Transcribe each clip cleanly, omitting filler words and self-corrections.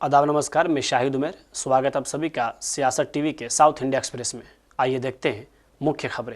आदाब नमस्कार, मैं शाहिद उमर। स्वागत आप सभी का सियासत टीवी के साउथ इंडिया एक्सप्रेस में। आइए देखते हैं मुख्य खबरें।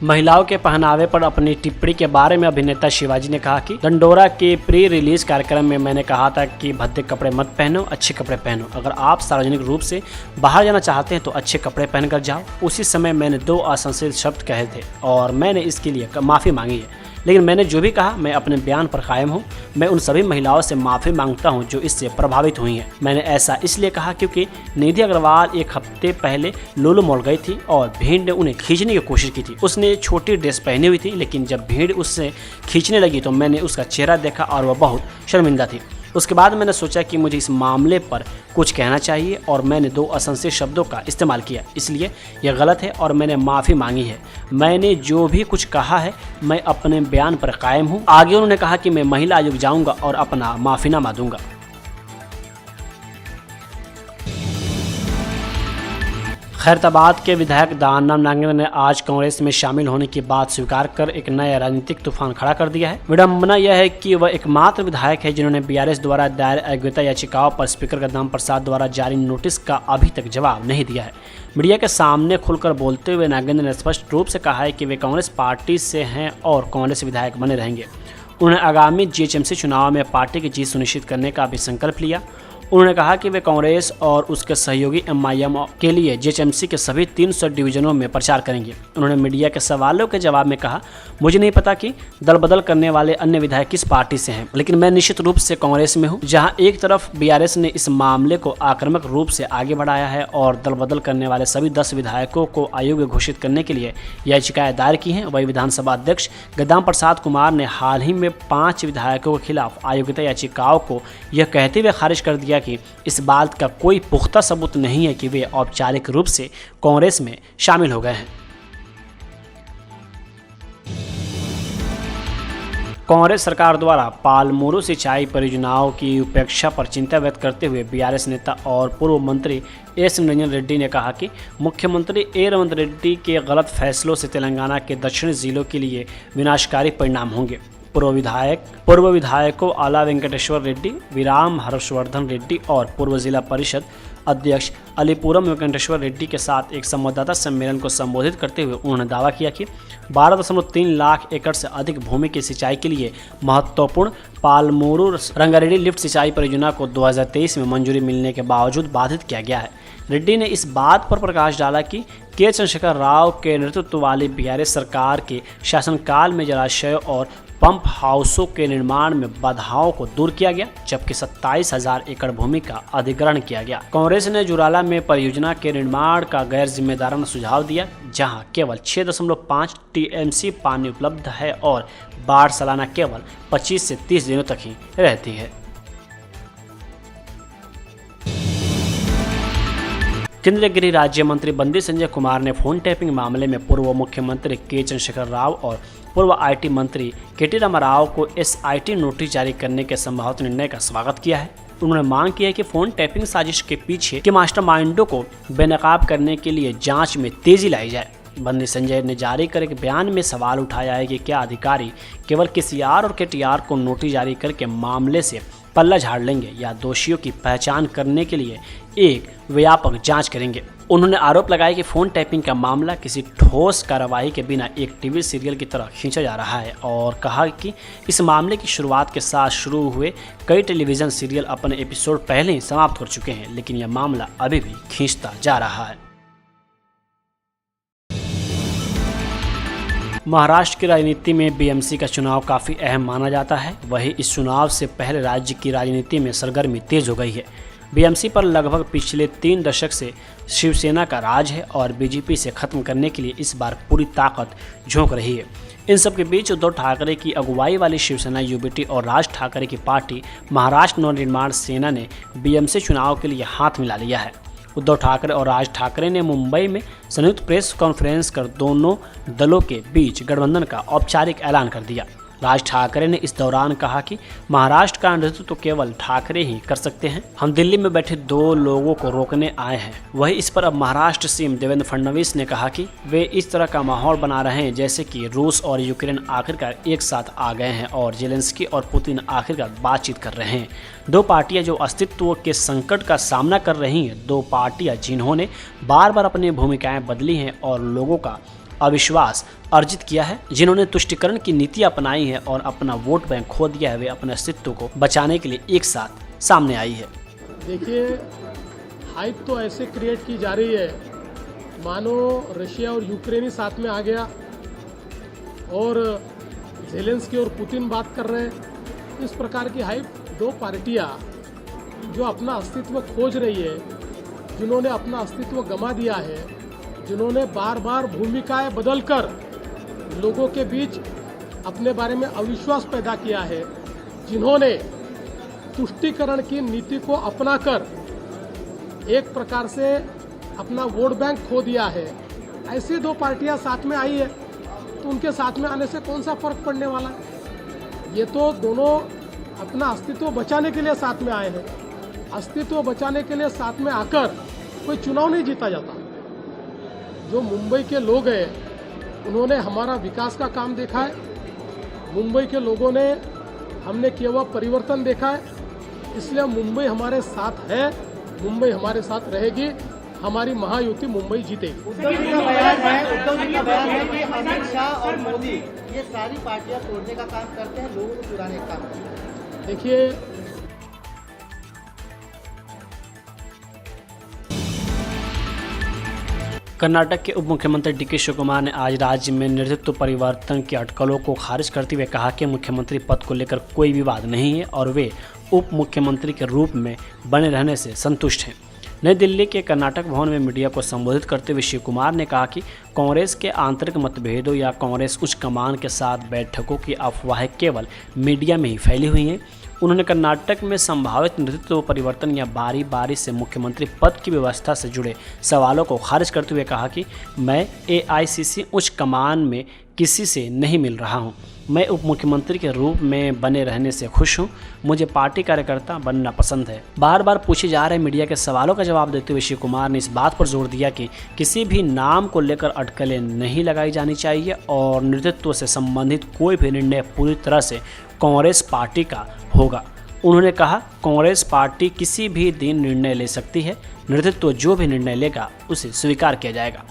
महिलाओं के पहनावे पर अपनी टिप्पणी के बारे में अभिनेता शिवाजी ने कहा कि दंडोरा के प्री रिलीज कार्यक्रम में मैंने कहा था कि भद्दे कपड़े मत पहनो, अच्छे कपड़े पहनो। अगर आप सार्वजनिक रूप से बाहर जाना चाहते हैं तो अच्छे कपड़े पहनकर जाओ। उसी समय मैंने 2 असंसद शब्द कहे थे और मैंने इसके लिए माफ़ी मांगी है, लेकिन मैंने जो भी कहा मैं अपने बयान पर कायम हूँ। मैं उन सभी महिलाओं से माफ़ी मांगता हूँ जो इससे प्रभावित हुई हैं। मैंने ऐसा इसलिए कहा क्योंकि निधि अग्रवाल 1 हफ्ते पहले लुलु मॉल गई थी और भीड़ ने उन्हें खींचने की कोशिश की थी। उसने छोटी ड्रेस पहनी हुई थी, लेकिन जब भीड़ उससे खींचने लगी तो मैंने उसका चेहरा देखा और वह बहुत शर्मिंदा थी। उसके बाद मैंने सोचा कि मुझे इस मामले पर कुछ कहना चाहिए और मैंने 2 असंसद शब्दों का इस्तेमाल किया। इसलिए यह गलत है और मैंने माफ़ी मांगी है। मैंने जो भी कुछ कहा है मैं अपने बयान पर कायम हूँ। आगे उन्होंने कहा कि मैं महिला आयोग जाऊँगा और अपना माफ़ीनामा दूंगा। खैरताबाद के विधायक दानम नागेंद्र ने आज कांग्रेस में शामिल होने की बात स्वीकार कर एक नया राजनीतिक तूफान खड़ा कर दिया है। विडंबना यह है कि वह एकमात्र विधायक है जिन्होंने बीआरएस द्वारा दायर अयोग्यता याचिकाओं पर स्पीकर गद्दाम प्रसाद द्वारा जारी नोटिस का अभी तक जवाब नहीं दिया है। मीडिया के सामने खुलकर बोलते हुए नागेंद्र ने स्पष्ट रूप से कहा है कि वे कांग्रेस पार्टी से हैं और कांग्रेस विधायक बने रहेंगे। उन्होंने आगामी जीएचएमसी चुनाव में पार्टी की जीत सुनिश्चित करने का भी संकल्प लिया। उन्होंने कहा कि वे कांग्रेस और उसके सहयोगी एमआईएम के लिए जीएचएमसी के सभी 300 डिवीजनों में प्रचार करेंगे। उन्होंने मीडिया के सवालों के जवाब में कहा, मुझे नहीं पता कि दल बदल करने वाले अन्य विधायक किस पार्टी से हैं, लेकिन मैं निश्चित रूप से कांग्रेस में हूं। जहां एक तरफ बीआरएस ने इस मामले को आक्रामक रूप से आगे बढ़ाया है और दल बदल करने वाले सभी 10 विधायकों को अयोग्य घोषित करने के लिए याचिकाएं दायर की हैं, वही विधानसभा अध्यक्ष गद्दाम प्रसाद कुमार ने हाल ही में 5 विधायकों के खिलाफ अयोग्यता याचिकाओं को यह कहते हुए खारिज कर दिया कि इस बात का कोई पुख्ता सबूत नहीं है कि वे औपचारिक रूप से कांग्रेस में शामिल हो गए हैं। कांग्रेस सरकार द्वारा पालमोरू सिंचाई परियोजनाओं की उपेक्षा पर चिंता व्यक्त करते हुए बीआरएस नेता और पूर्व मंत्री एस निरंजन रेड्डी ने कहा कि मुख्यमंत्री ए रेवंत रेड्डी के गलत फैसलों से तेलंगाना के दक्षिणी जिलों के लिए विनाशकारी परिणाम होंगे। पूर्व विधायकों आला वेंकटेश्वर रेड्डी, विराम हर्षवर्धन रेड्डी और पूर्व जिला परिषद अध्यक्ष अलीपुरम वेंकटेश्वर रेड्डी के साथ एक संवाददाता सम्मेलन को संबोधित करते हुए उन्होंने दावा किया कि 12.3 लाख एकड़ से अधिक भूमि की सिंचाई के लिए महत्वपूर्ण पालमोरू रंगारेड्डी लिफ्ट सिंचाई परियोजना को 2023 में मंजूरी मिलने के बावजूद बाधित किया गया है। रेड्डी ने इस बात पर प्रकाश डाला कि के चंद्रशेखर राव के नेतृत्व वाली बीआरएस सरकार के शासनकाल में जलाशयों और पंप हाउसों के निर्माण में बाधाओं को दूर किया गया, जबकि 27,000 एकड़ भूमि का अधिग्रहण किया गया। कांग्रेस ने जुराला में परियोजना के निर्माण का गैर जिम्मेदाराना सुझाव दिया, जहां केवल 6.5 टीएमसी पानी उपलब्ध है और बाढ़ सालाना केवल 25 से 30 दिनों तक ही रहती है। केंद्रीय गृह राज्य मंत्री बंदी संजय कुमार ने फोन टैपिंग मामले में पूर्व मुख्यमंत्री के चंद्रशेखर राव और पूर्व आईटी मंत्री केटी रामाराव को एसआईटी नोटिस जारी करने के संभावित निर्णय का स्वागत किया है। उन्होंने मांग की है कि फोन टैपिंग साजिश के पीछे के मास्टरमाइंडों को बेनकाब करने के लिए जांच में तेजी लाई जाए। बंदी संजय ने जारी कर एक बयान में सवाल उठाया है कि क्या अधिकारी केवल केसीआर और केटीआर को नोटिस जारी करके मामले से पल्ला झाड़ लेंगे या दोषियों की पहचान करने के लिए एक व्यापक जांच करेंगे। उन्होंने आरोप लगाया कि फोन टैपिंग का मामला किसी ठोस कार्रवाई के बिना एक टीवी सीरियल की तरह खींचा जा रहा है और कहा कि इस मामले की शुरुआत के साथ शुरू हुए कई टेलीविज़न सीरियल अपने एपिसोड पहले ही समाप्त हो चुके हैं, लेकिन यह मामला अभी भी खींचता जा रहा है। महाराष्ट्र की राजनीति में बीएमसी का चुनाव काफ़ी अहम माना जाता है। वहीं इस चुनाव से पहले राज्य की राजनीति में सरगर्मी तेज हो गई है। बीएमसी पर लगभग पिछले 3 दशक से शिवसेना का राज है और बीजेपी से खत्म करने के लिए इस बार पूरी ताकत झोंक रही है। इन सब के बीच उद्धव ठाकरे की अगुवाई वाली शिवसेना यूबीटी और राज ठाकरे की पार्टी महाराष्ट्र नवनिर्माण सेना ने बीएमसी चुनाव के लिए हाथ मिला लिया है। उद्धव ठाकरे और राज ठाकरे ने मुंबई में संयुक्त प्रेस कॉन्फ्रेंस कर दोनों दलों के बीच गठबंधन का औपचारिक ऐलान कर दिया। राज ठाकरे ने इस दौरान कहा कि महाराष्ट्र का नेतृत्व तो केवल ठाकरे ही कर सकते हैं। हम दिल्ली में बैठे 2 लोगों को रोकने आए हैं। वही इस पर अब महाराष्ट्र सीएम देवेंद्र फडणवीस ने कहा कि वे इस तरह का माहौल बना रहे हैं जैसे कि रूस और यूक्रेन आखिरकार एक साथ आ गए हैं और जेलेंस्की और पुतिन आखिरकार बातचीत कर रहे हैं। 2 पार्टियां जो अस्तित्व के संकट का सामना कर रही हैं, 2 पार्टियां जिन्होंने बार बार अपनी भूमिकाएं बदली हैं और लोगों का अविश्वास अर्जित किया है, जिन्होंने तुष्टीकरण की नीति अपनाई है और अपना वोट बैंक खो दिया है, वे अपने अस्तित्व को बचाने के लिए एक साथ सामने आई है। देखिए, हाइप तो ऐसे क्रिएट की जा रही है मानो रशिया और यूक्रेन ही साथ में आ गया और ज़ेलेंस्की और पुतिन बात कर रहे हैं। इस प्रकार की हाइप 2 पार्टियां जो अपना अस्तित्व खोज रही है, जिन्होंने अपना अस्तित्व गंवा दिया है, जिन्होंने बार बार भूमिकाएं बदलकर लोगों के बीच अपने बारे में अविश्वास पैदा किया है, जिन्होंने तुष्टीकरण की नीति को अपनाकर एक प्रकार से अपना वोट बैंक खो दिया है, ऐसी 2 पार्टियां साथ में आई है तो उनके साथ में आने से कौन सा फर्क पड़ने वाला है। ये तो दोनों अपना अस्तित्व बचाने के लिए साथ में आए हैं। अस्तित्व बचाने के लिए साथ में आकर कोई चुनाव नहीं जीता जाता। जो मुंबई के लोग हैं उन्होंने हमारा विकास का काम देखा है, मुंबई के लोगों ने हमने किया हुआ परिवर्तन देखा है, इसलिए मुंबई हमारे साथ है, मुंबई हमारे साथ रहेगी, हमारी महायुति मुंबई जीतेगी। उद्धव जी का बयान है कि अमित शाह और मोदी ये सारी पार्टियां तोड़ने का काम करते हैं, लोगों को चुराने का काम करते हैं। देखिए, कर्नाटक के उप मुख्यमंत्री डीके शिवकुमार ने आज राज्य में नेतृत्व परिवर्तन की अटकलों को खारिज करते हुए कहा कि मुख्यमंत्री पद को लेकर कोई विवाद नहीं है और वे उप मुख्यमंत्री के रूप में बने रहने से संतुष्ट हैं। नई दिल्ली के कर्नाटक भवन में मीडिया को संबोधित करते हुए शिव कुमार ने कहा कि कांग्रेस के आंतरिक मतभेदों या कांग्रेस उच्च कमान के साथ बैठकों की अफवाहें केवल मीडिया में ही फैली हुई हैं। उन्होंने कर्नाटक में संभावित नेतृत्व परिवर्तन या बारी बारी से मुख्यमंत्री पद की व्यवस्था से जुड़े सवालों को खारिज करते हुए कहा कि मैं एआईसीसी उच्च कमान में किसी से नहीं मिल रहा हूं। मैं उप मुख्यमंत्री के रूप में बने रहने से खुश हूं। मुझे पार्टी कार्यकर्ता बनना पसंद है। बार बार पूछे जा रहे मीडिया के सवालों का जवाब देते हुए शिव कुमार ने इस बात पर जोर दिया कि किसी भी नाम को लेकर अटकलें नहीं लगाई जानी चाहिए और नेतृत्व से संबंधित कोई भी निर्णय पूरी तरह से कांग्रेस पार्टी का होगा। उन्होंने कहा, कांग्रेस पार्टी किसी भी दिन निर्णय ले सकती है, नेतृत्व जो भी निर्णय लेगा उसे स्वीकार किया जाएगा।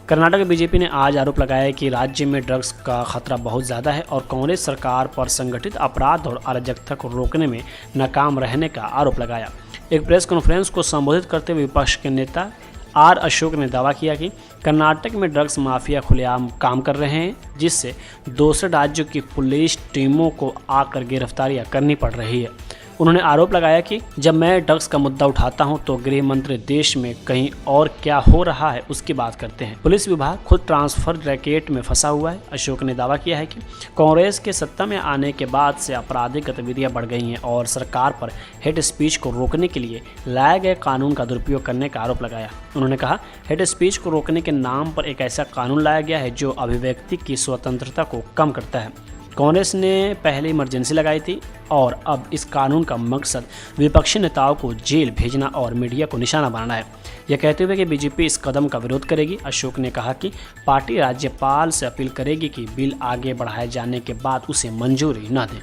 कर्नाटक बीजेपी ने आज आरोप लगाया कि राज्य में ड्रग्स का खतरा बहुत ज़्यादा है और कांग्रेस सरकार पर संगठित अपराध और अराजकता को रोकने में नाकाम रहने का आरोप लगाया। एक प्रेस कॉन्फ्रेंस को संबोधित करते हुए विपक्ष के नेता आर अशोक ने दावा किया कि कर्नाटक में ड्रग्स माफिया खुलेआम काम कर रहे हैं, जिससे दूसरे राज्यों की पुलिस टीमों को आकर गिरफ्तारियां करनी पड़ रही है। उन्होंने आरोप लगाया कि जब मैं ड्रग्स का मुद्दा उठाता हूं तो गृह मंत्री देश में कहीं और क्या हो रहा है उसकी बात करते हैं। पुलिस विभाग खुद ट्रांसफर रैकेट में फंसा हुआ है। अशोक ने दावा किया है कि कांग्रेस के सत्ता में आने के बाद से आपराधिक गतिविधियां बढ़ गई हैं और सरकार पर हेट स्पीच को रोकने के लिए लाए गए कानून का दुरुपयोग करने का आरोप लगाया। उन्होंने कहा, हेट स्पीच को रोकने के नाम पर एक ऐसा कानून लाया गया है जो अभिव्यक्ति की स्वतंत्रता को कम करता है। कांग्रेस ने पहले इमरजेंसी लगाई थी और अब इस कानून का मकसद विपक्षी नेताओं को जेल भेजना और मीडिया को निशाना बनाना है। यह कहते हुए कि बीजेपी इस कदम का विरोध करेगी। अशोक ने कहा कि पार्टी राज्यपाल से अपील करेगी कि बिल आगे बढ़ाए जाने के बाद उसे मंजूरी न दें।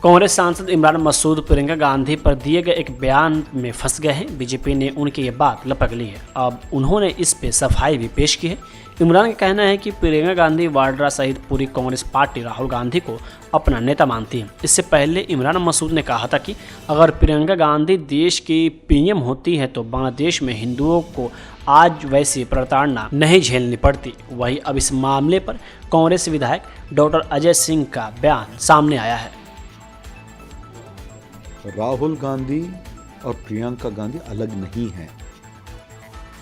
कांग्रेस सांसद इमरान मसूद प्रियंका गांधी पर दिए गए एक बयान में फंस गए हैं। बीजेपी ने उनकी ये बात लपक ली है। अब उन्होंने इस पे सफाई भी पेश की है। इमरान का कहना है कि प्रियंका गांधी वाड्रा सहित पूरी कांग्रेस पार्टी राहुल गांधी को अपना नेता मानती है। इससे पहले इमरान मसूद ने कहा था कि अगर प्रियंका गांधी देश की पीएम होती है तो बांग्लादेश में हिंदुओं को आज वैसी प्रताड़ना नहीं झेलनी पड़ती। वहीं अब इस मामले पर कांग्रेस विधायक डॉक्टर अजय सिंह का बयान सामने आया है। राहुल गांधी और प्रियंका गांधी अलग नहीं हैं,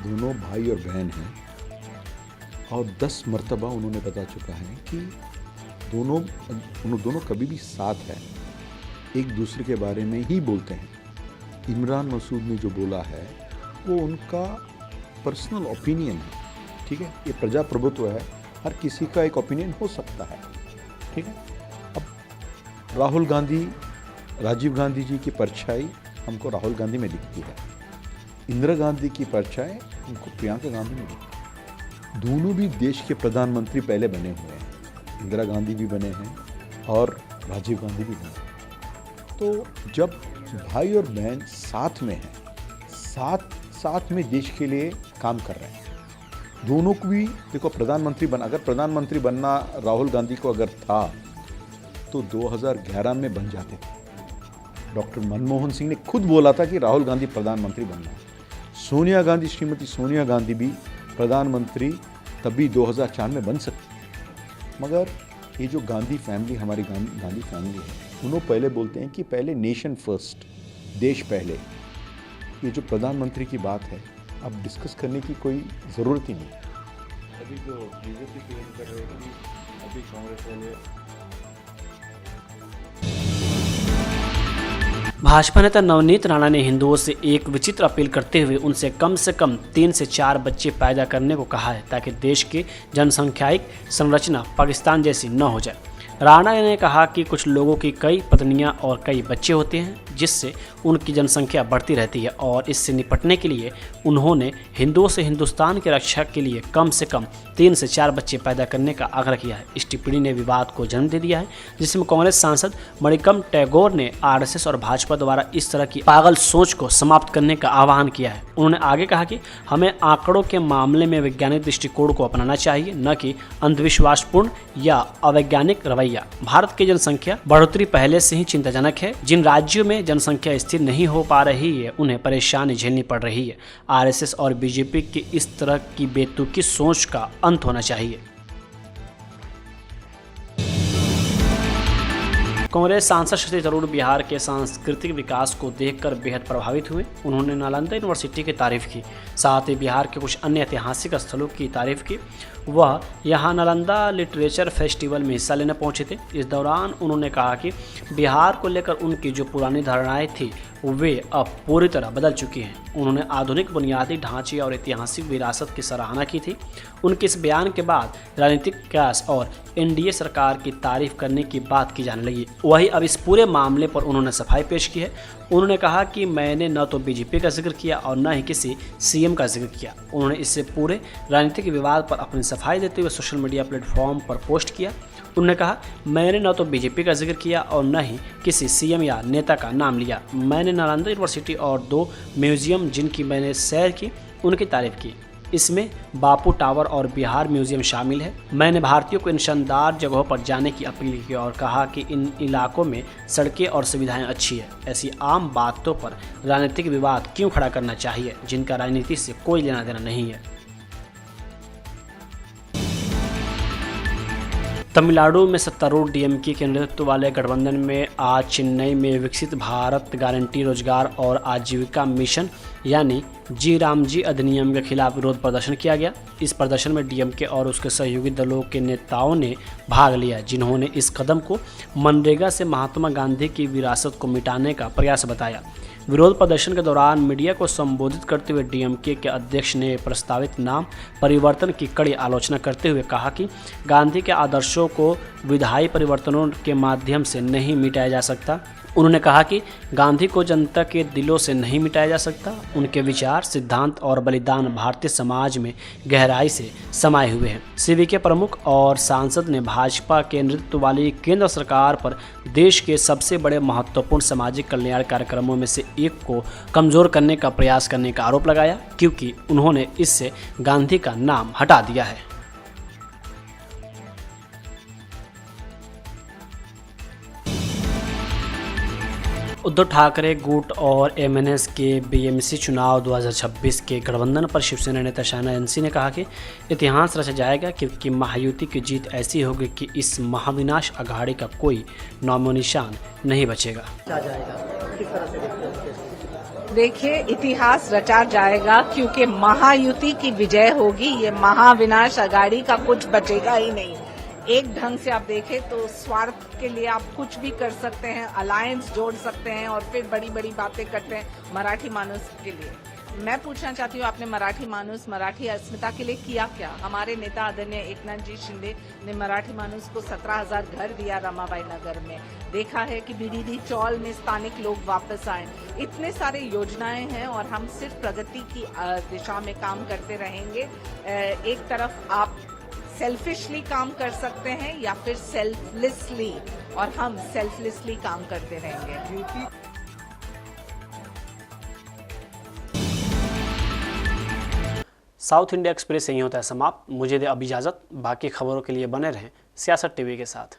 दोनों भाई और बहन हैं और 10 मर्तबा उन्होंने बता चुका है कि दोनों कभी भी साथ है, एक दूसरे के बारे में ही बोलते हैं। इमरान मसूद ने जो बोला है वो उनका पर्सनल ओपिनियन है, ठीक है। ये प्रजाप्रभुत्व है, हर किसी का एक ओपिनियन हो सकता है, ठीक है। अब राहुल गांधी, राजीव गांधी जी की परछाई हमको राहुल गांधी में दिखती है, इंदिरा गांधी की परछाई हमको प्रियंका गांधी में दिखती है। दोनों भी देश के प्रधानमंत्री पहले बने हुए हैं, इंदिरा गांधी भी बने हैं और राजीव गांधी भी बने हैं। तो जब भाई और बहन साथ में हैं, साथ में देश के लिए काम कर रहे हैं, दोनों को भी देखो प्रधानमंत्री बना, अगर प्रधानमंत्री बनना राहुल गांधी को अगर था तो 2011 में बन जाते थे। डॉक्टर मनमोहन सिंह ने खुद बोला था कि राहुल गांधी प्रधानमंत्री बनना है। सोनिया गांधी, श्रीमती सोनिया गांधी भी प्रधानमंत्री तभी 2004 में बन सकती। मगर ये जो गांधी फैमिली, हमारी गांधी फैमिली है, उन्होंने पहले बोलते हैं कि पहले नेशन फर्स्ट, देश पहले। ये जो प्रधानमंत्री की बात है, अब डिस्कस करने की कोई ज़रूरत ही नहीं। अभी जो बीजेपी क्लेम कर रहे हैं कि अभी कांग्रेस वाले भाजपा नेता नवनीत राणा ने हिंदुओं से एक विचित्र अपील करते हुए उनसे कम 3 से 4 बच्चे पैदा करने को कहा है, ताकि देश की जनसंख्यायिक संरचना पाकिस्तान जैसी न हो जाए। राणा ने कहा कि कुछ लोगों की कई पत्नियां और कई बच्चे होते हैं, जिससे उनकी जनसंख्या बढ़ती रहती है, और इससे निपटने के लिए उन्होंने हिंदुओं से हिंदुस्तान की रक्षा के लिए कम से कम 3 से 4 बच्चे पैदा करने का आग्रह किया है। इस टिप्पणी ने विवाद को जन्म दे दिया है, जिसमें कांग्रेस सांसद मणिकम टैगोर ने आरएसएस और भाजपा द्वारा इस तरह की पागल सोच को समाप्त करने का आह्वान किया है। उन्होंने आगे कहा कि हमें आंकड़ों के मामले में वैज्ञानिक दृष्टिकोण को अपनाना चाहिए, न कि अंधविश्वासपूर्ण या अवैज्ञानिक रवैया। भारत की जनसंख्या बढ़ोतरी पहले से ही चिंताजनक है। जिन राज्यों में जनसंख्या स्थिर नहीं हो पा रही है, उन्हें परेशानी झेलनी पड़ रही है। आरएसएस और बीजेपी की इस तरह की बेतुकी सोच का अंत होना चाहिए। कांग्रेस सांसद शशि थरूर बिहार के सांस्कृतिक विकास को देखकर बेहद प्रभावित हुए। उन्होंने नालंदा यूनिवर्सिटी की तारीफ की, साथ ही बिहार के कुछ अन्य ऐतिहासिक स्थलों की तारीफ की। वह यहां नालंदा लिटरेचर फेस्टिवल में हिस्सा लेने पहुंचे थे। इस दौरान उन्होंने कहा कि बिहार को लेकर उनकी जो पुरानी धारणाएं थी, वे अब पूरी तरह बदल चुकी हैं। उन्होंने आधुनिक बुनियादी ढांचे और ऐतिहासिक विरासत की सराहना की थी। उनके इस बयान के बाद राजनीतिक विकास और एनडीए सरकार की तारीफ करने की बात की जाने लगी। वहीं अब इस पूरे मामले पर उन्होंने सफाई पेश की है। उन्होंने कहा कि मैंने न तो बीजेपी का जिक्र किया और न ही किसी सीएम का जिक्र किया। उन्होंने इससे पूरे राजनीतिक विवाद पर अपनी सफाई देते हुए सोशल मीडिया प्लेटफॉर्म पर पोस्ट किया। उन्होंने कहा, मैंने न तो बीजेपी का जिक्र किया और न ही किसी सीएम या नेता का नाम लिया। मैंने नालंदा यूनिवर्सिटी और 2 म्यूजियम जिनकी मैंने सैर की, उनकी तारीफ की। इसमें बापू टावर और बिहार म्यूजियम शामिल है। मैंने भारतीयों को इन शानदार जगहों पर जाने की अपील की और कहा कि इन इलाकों में सड़कें और सुविधाएं अच्छी है। ऐसी आम बातों पर राजनीतिक विवाद क्यों खड़ा करना चाहिए, जिनका राजनीति से कोई लेना देना नहीं है। तमिलनाडु में सत्तारूढ़ डीएमके के नेतृत्व वाले गठबंधन में आज चेन्नई में विकसित भारत गारंटी रोजगार और आजीविका मिशन यानी जी रामजी अधिनियम के खिलाफ विरोध प्रदर्शन किया गया। इस प्रदर्शन में डीएमके और उसके सहयोगी दलों के नेताओं ने भाग लिया, जिन्होंने इस कदम को मनरेगा से महात्मा गांधी की विरासत को मिटाने का प्रयास बताया। विरोध प्रदर्शन के दौरान मीडिया को संबोधित करते हुए डीएमके के अध्यक्ष ने प्रस्तावित नाम परिवर्तन की कड़ी आलोचना करते हुए कहा कि गांधी के आदर्शों को विधायी परिवर्तनों के माध्यम से नहीं मिटाया जा सकता। उन्होंने कहा कि गांधी को जनता के दिलों से नहीं मिटाया जा सकता। उनके विचार, सिद्धांत और बलिदान भारतीय समाज में गहराई से समाये हुए हैं। सीवीके प्रमुख और सांसद ने भाजपा के नेतृत्व वाली केंद्र सरकार पर देश के सबसे बड़े महत्वपूर्ण सामाजिक कल्याण कार्यक्रमों में से एक को कमजोर करने का प्रयास करने का आरोप लगाया, क्योंकि उन्होंने इससे गांधी का नाम हटा दिया है। उद्धव ठाकरे गुट और एमएनएस के बीएमसी चुनाव 2026 के गठबंधन पर शिवसेना नेता शाहनवाज एनसी ने कहा कि इतिहास रचा जाएगा, क्योंकि महायुति की जीत ऐसी होगी कि इस महाविनाश अघाड़ी का कोई नामो निशान नहीं बचेगा। देखिए, इतिहास रचा जाएगा क्योंकि महायुति की विजय होगी। ये महाविनाश अघाड़ी का कुछ बचेगा ही नहीं। एक ढंग से आप देखें तो स्वार्थ के लिए आप कुछ भी कर सकते हैं, अलायंस जोड़ सकते हैं और फिर बड़ी बड़ी बातें करते हैं मराठी मानुस के लिए। मैं पूछना चाहती हूँ, आपने मराठी माणूस, मराठी अस्मिता के लिए किया क्या? हमारे नेता आदरणीय एकनाथ जी शिंदे ने मराठी माणूस को 17,000 घर दिया रमाबाई नगर में। देखा है कि बीडीडी चौल में स्थानिक लोग वापस आए। इतने सारे योजनाएं हैं और हम सिर्फ प्रगति की दिशा में काम करते रहेंगे। एक तरफ आप सेल्फिशली काम कर सकते हैं या फिर सेल्फलेसली, और हम सेल्फलेसली काम करते रहेंगे। साउथ इंडिया एक्सप्रेस यहीं होता है समाप्त। मुझे दे अब इजाज़त। बाकी खबरों के लिए बने रहें सियासत टीवी के साथ।